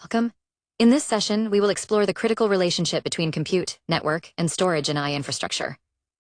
Welcome. In this session, we will explore the critical relationship between compute, network, and storage in AI infrastructure.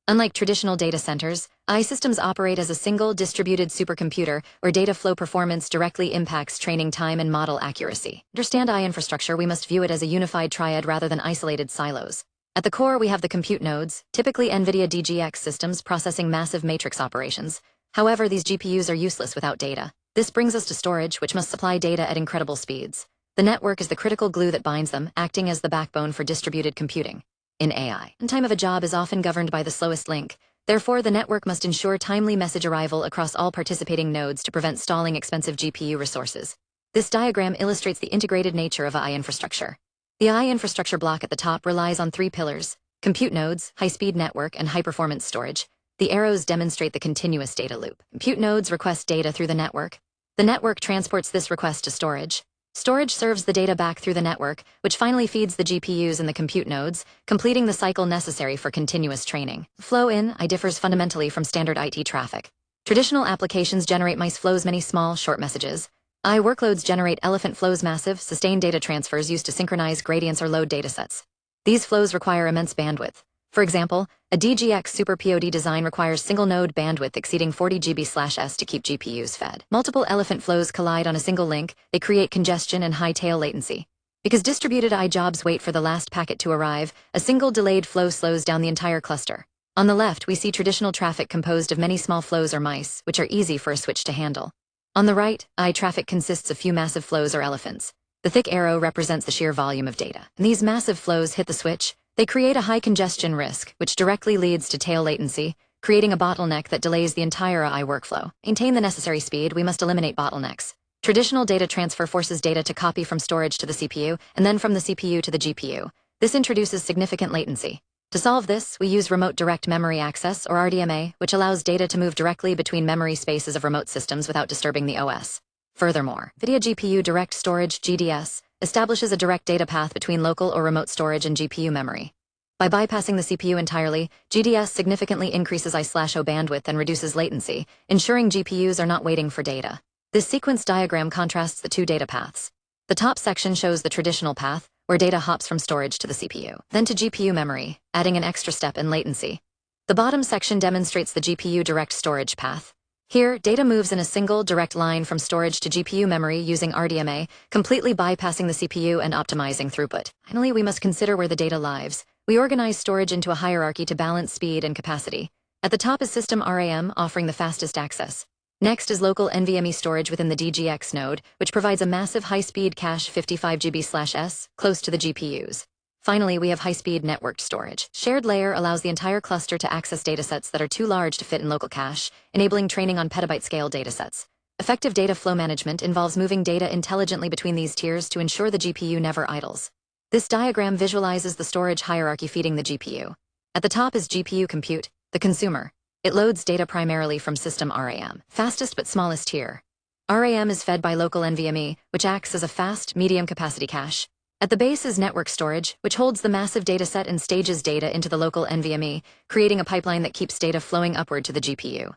Unlike traditional data centers, AI systems operate as a single distributed supercomputer where data flow performance directly impacts training time and model accuracy. To understand AI infrastructure, we must view it as a unified triad rather than isolated silos. At the core, we have the compute nodes, typically NVIDIA DGX systems processing massive matrix operations. However, these GPUs are useless without data. This brings us to storage, which must supply data at incredible speeds. The network is the critical glue that binds them, acting as the backbone for distributed computing. In AI, time of a job is often governed by the slowest link. Therefore, the network must ensure timely message arrival across all participating nodes to prevent stalling expensive GPU resources. This diagram illustrates the integrated nature of AI infrastructure. The AI infrastructure block at the top relies on three pillars: compute nodes, high-speed network, and high-performance storage. The arrows demonstrate the continuous data loop. Compute nodes request data through the network. The network transports this request to storage. Storage serves the data back through the network, which finally feeds the GPUs in the compute nodes, completing the cycle necessary for continuous training. Flow in AI differs fundamentally from standard IT traffic. Traditional applications generate mice flows, many small, short messages. AI workloads generate elephant flows, massive, sustained data transfers used to synchronize gradients or load datasets. These flows require immense bandwidth. For example, a DGX Super POD design requires single-node bandwidth exceeding 40 GB/s to keep GPUs fed. Multiple elephant flows collide on a single link. They create congestion and high tail latency. Because distributed AI jobs wait for the last packet to arrive, a single delayed flow slows down the entire cluster. On the left, we see traditional traffic composed of many small flows or mice, which are easy for a switch to handle. On the right, AI traffic consists of few massive flows or elephants. The thick arrow represents the sheer volume of data. And these massive flows hit the switch. They create a high congestion risk, which directly leads to tail latency, creating a bottleneck that delays the entire AI workflow. To maintain the necessary speed, we must eliminate bottlenecks. Traditional data transfer forces data to copy from storage to the CPU, and then from the CPU to the GPU. This introduces significant latency. To solve this, we use remote direct memory access, or RDMA, which allows data to move directly between memory spaces of remote systems without disturbing the OS. Furthermore, NVIDIA GPU Direct Storage (GDS) establishes a direct data path between local or remote storage and GPU memory. By bypassing the CPU entirely, GDS significantly increases I/O bandwidth and reduces latency, ensuring GPUs are not waiting for data. This sequence diagram contrasts the two data paths. The top section shows the traditional path, where data hops from storage to the CPU, then to GPU memory, adding an extra step in latency. The bottom section demonstrates the GPU Direct Storage path. Here, data moves in a single, direct line from storage to GPU memory using RDMA, completely bypassing the CPU and optimizing throughput. Finally, we must consider where the data lives. We organize storage into a hierarchy to balance speed and capacity. At the top is system RAM, offering the fastest access. Next is local NVMe storage within the DGX node, which provides a massive high-speed cache 55 GB/s, close to the GPUs. Finally, we have high-speed networked storage. Shared layer allows the entire cluster to access datasets that are too large to fit in local cache, enabling training on petabyte-scale datasets. Effective data flow management involves moving data intelligently between these tiers to ensure the GPU never idles. This diagram visualizes the storage hierarchy feeding the GPU. At the top is GPU compute, the consumer. It loads data primarily from system RAM, fastest but smallest tier. RAM is fed by local NVMe, which acts as a fast, medium-capacity cache. At the base is network storage, which holds the massive dataset and stages data into the local NVMe, creating a pipeline that keeps data flowing upward to the GPU.